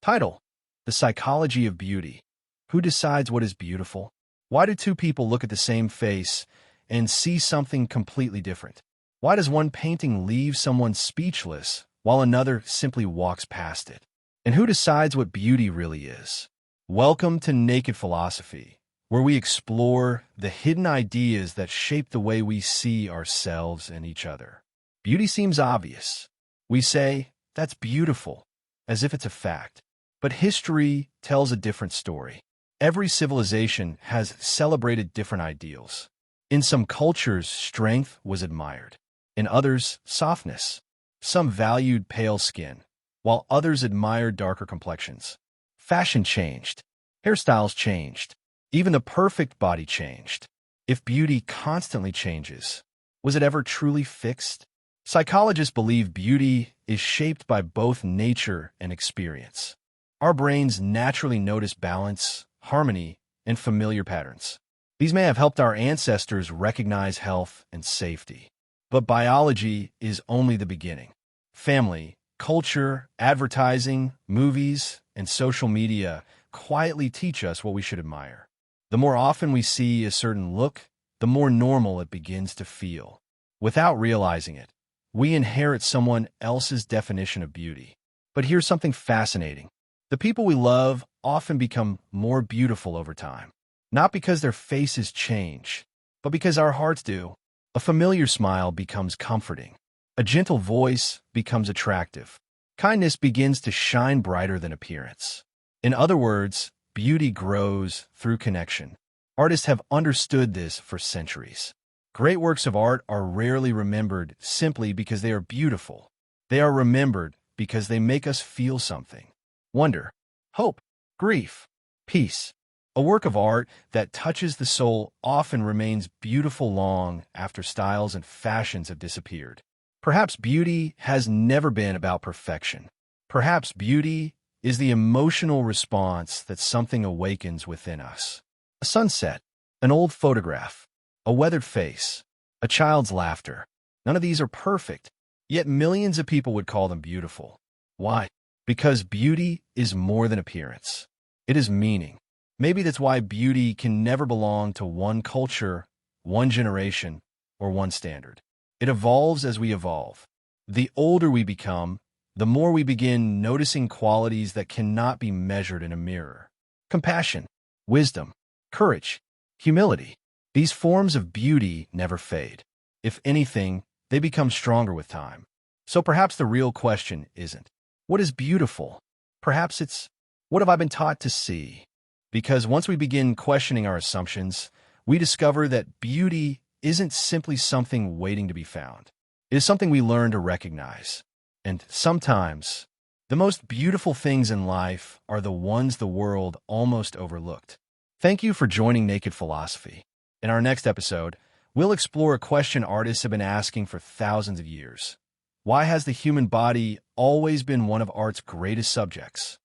Title: The Psychology of Beauty. Who decides what is beautiful? Why do two people look at the same face and see something completely different? Why does one painting leave someone speechless while another simply walks past it? And who decides what beauty really is? Welcome to Naked Philosophy, where we explore the hidden ideas that shape the way we see ourselves and each other. Beauty seems obvious. We say, "That's beautiful," as if it's a fact. But history tells a different story. Every civilization has celebrated different ideals. In some cultures, strength was admired. In others, softness. Some valued pale skin, while others admired darker complexions. Fashion changed. Hairstyles changed. Even the perfect body changed. If beauty constantly changes, was it ever truly fixed? Psychologists believe beauty is shaped by both nature and experience. Our brains naturally notice balance, harmony, and familiar patterns. These may have helped our ancestors recognize health and safety. But biology is only the beginning. Family, culture, advertising, movies, and social media quietly teach us what we should admire. The more often we see a certain look, the more normal it begins to feel. Without realizing it, we inherit someone else's definition of beauty. But here's something fascinating. The people we love often become more beautiful over time. Not because their faces change, but because our hearts do. A familiar smile becomes comforting. A gentle voice becomes attractive. Kindness begins to shine brighter than appearance. In other words, beauty grows through connection. Artists have understood this for centuries. Great works of art are rarely remembered simply because they are beautiful. They are remembered because they make us feel something. Wonder, hope, grief, peace. A work of art that touches the soul often remains beautiful long after styles and fashions have disappeared. Perhaps beauty has never been about perfection. Perhaps beauty is the emotional response that something awakens within us. A sunset, an old photograph, a weathered face, a child's laughter. None of these are perfect, yet millions of people would call them beautiful. Why? Because beauty is more than appearance. It is meaning. Maybe that's why beauty can never belong to one culture, one generation, or one standard. It evolves as we evolve. The older we become, the more we begin noticing qualities that cannot be measured in a mirror. Compassion, wisdom, courage, humility. These forms of beauty never fade. If anything, they become stronger with time. So perhaps the real question isn't, what is beautiful? Perhaps it's, what have I been taught to see? Because once we begin questioning our assumptions, we discover that beauty isn't simply something waiting to be found. It is something we learn to recognize. And sometimes, the most beautiful things in life are the ones the world almost overlooked. Thank you for joining Naked Philosophy. In our next episode, we'll explore a question artists have been asking for thousands of years. Why has the human body always been one of art's greatest subjects?